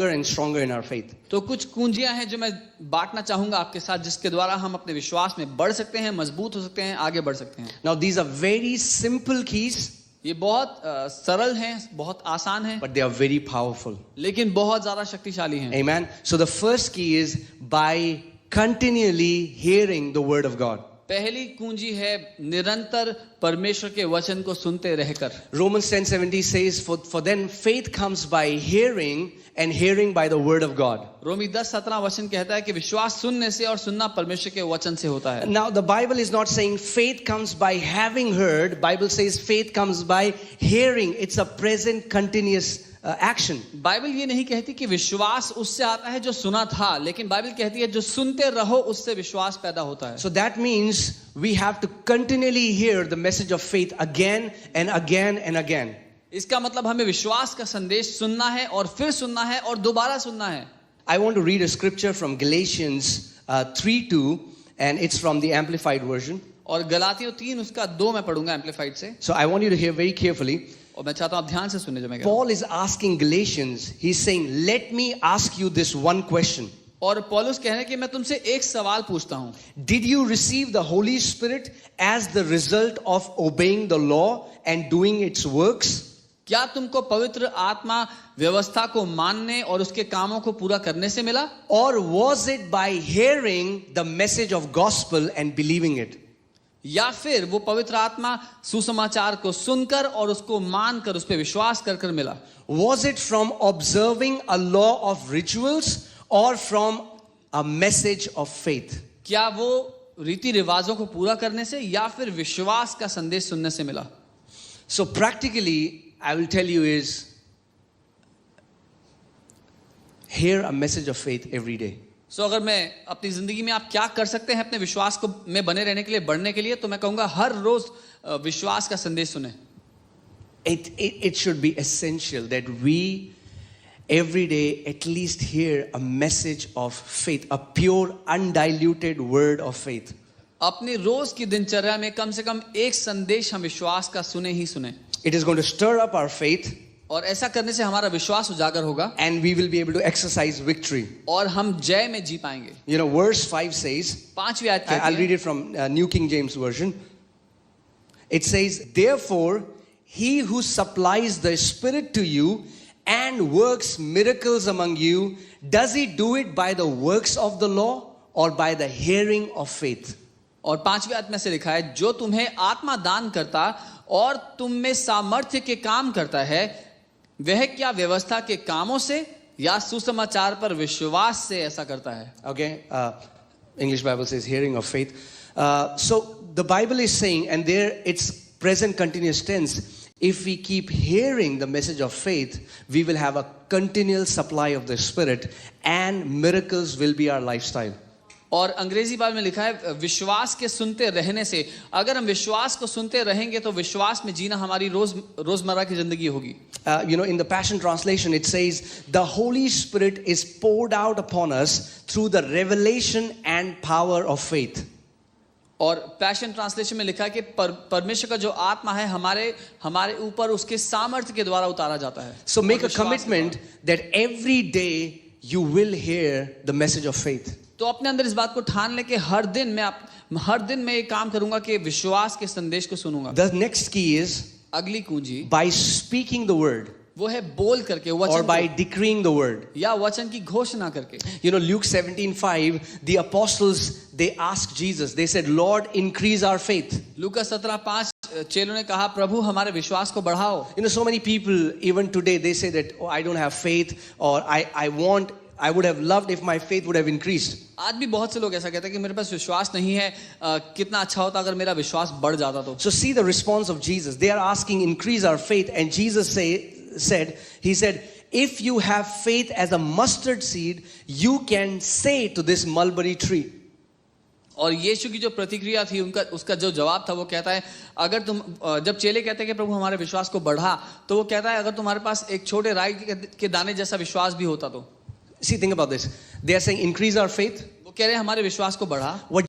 and stronger in our faith. तो कुछ कुंजियां हैं जो मैं बांटना चाहूंगा आपके साथ, जिसके द्वारा हम अपने विश्वास में बढ़ सकते हैं, मजबूत हो सकते हैं, आगे बढ़ सकते हैं. Now these are very simple keys, ये बहुत सरल हैं, बहुत आसान हैं, but they are very powerful. लेकिन बहुत ज्यादा शक्तिशाली हैं. Amen. So the first key is by continually hearing the word of God. पहली कुंजी है निरंतर परमेश्वर के वचन को सुनते रहकर. Romans 10:70 says, for then faith comes by hearing and hearing by the word of God. रोमी 10:17 वचन कहता है कि विश्वास सुनने से और सुनना परमेश्वर के वचन से होता है. Now the Bible is not saying faith comes by having heard. Bible says faith comes by hearing. It's a present continuous action. Bible ये नहीं कहती कि विश्वास उससे आता है जो सुना था, लेकिन बाइबल कहती है जो सुनते रहो उससे विश्वास पैदा होता है. So that means we have to continually hear the message of faith again and again and again. इसका मतलब हमें विश्वास का संदेश सुनना है और फिर सुनना है और दोबारा सुनना है. I want to read a scripture from Galatians 3:2 and it's from the Amplified version. और गलातियों 3 उसका 2 मैं पढ़ूंगा एम्पलीफाइड से. So I want you to hear very carefully. और मैं चाहता हूं आप ध्यान से सुनने जो मैं कह रहा हूं. Paul is asking Galatians, he's saying, let me ask you this one question. और पौलुस कह रहे हैं कि मैं तुमसे एक सवाल पूछता हूं. Did you receive the Holy Spirit as the result of obeying the law and doing its works? क्या तुमको पवित्र आत्मा व्यवस्था को मानने और उसके कामों को पूरा करने से मिला? Or was it by hearing the message of gospel and believing it? या फिर वो पवित्र आत्मा सुसमाचार को सुनकर और उसको मानकर उस पर विश्वास कर मिला? Was it from observing a law of rituals or from a message of faith? क्या वो रीति रिवाजों को पूरा करने से या फिर विश्वास का संदेश सुनने से मिला? So practically, I will tell you is hear a message of faith every day. So अगर मैं अपनी जिंदगी में आप क्या कर सकते हैं अपने विश्वास को में बने रहने के लिए, बढ़ने के लिए, तो मैं कहूंगा हर रोज विश्वास का संदेश सुने. It should be essential that we every day at least hear a message of faith, a pure undiluted word of faith. अपनी रोज की दिनचर्या में कम से कम एक संदेश हम विश्वास का सुने ही सुने. It is going to stir up our faith. और ऐसा करने से हमारा विश्वास उजागर होगा. And we will be able to exercise victory. और हम जय में जी पाएंगे. You know, verse 5 says, 5वीं आयत कहती है, I'll read it from New King James Version. It says, therefore, he who supplies the Spirit to you and works miracles among you, does he do it by the works of the law or by the hearing of faith? और 5वीं आयत में से लिखा है, जो तुम्हें आत्मा दान करता और तुम में सामर्थ्य के काम करता है, वह क्या व्यवस्था के कामों से या सुसमाचार पर विश्वास से ऐसा करता है? Okay, English Bible says hearing of faith. So the Bible is saying, and there it's present continuous tense, if we keep hearing the message of faith, we will have a continual supply of the Spirit and miracles will be our lifestyle. और अंग्रेजी Bible में लिखा है विश्वास के सुनते रहने से, अगर हम विश्वास को सुनते रहेंगे तो विश्वास में जीना हमारी रोजमर्रा की जिंदगी होगी. You know, in the Passion Translation it says, the Holy Spirit is poured out upon us through the revelation and power of faith. और पैशन ट्रांसलेशन में लिखा है कि परमेश्वर का जो आत्मा है हमारे ऊपर उसके सामर्थ्य के द्वारा उतारा जाता है. So make a commitment that every day you will hear the message of faith. तो अपने अंदर इस बात को ठान ले कि हर दिन मैं ये काम करूंगा कि विश्वास के संदेश को सुनूंगा. The next key is अगली कुंजी by speaking the word. वो है बोल करके वचन, or by decreeing the word. या वचन की घोषणा करके. You know, Luke 17:5, the apostles, they asked Jesus, they said, Lord, increase our faith. लूका 17:5 चेलों ने कहा, प्रभु हमारे विश्वास को बढ़ाओ. You know, so many people even today they say that, oh, I don't have faith, or I would have loved if my faith would have increased. आज भी बहुत से लोग ऐसा कहते हैं कि मेरे पास विश्वास नहीं है, कितना अच्छा होता अगर मेरा विश्वास बढ़ जाता तो. So see the response of Jesus. They are asking, increase our faith, and Jesus said, if you have faith as a mustard seed, you can say to this mulberry tree. और यीशु की जो प्रतिक्रिया थी उसका जो जवाब था वो कहता है, अगर तुम जब चेले कहते हैं कि प्रभु हमारे विश्वास को बढ़ा, तो वो कहता है अगर तुम्हारे पास एक छोटे राई के दाने जैसा विश्वास भी होता तो. See, think about this. They are saying increase our faith. वो कह रहे हैं हमारे विश्वास को बढ़ा. What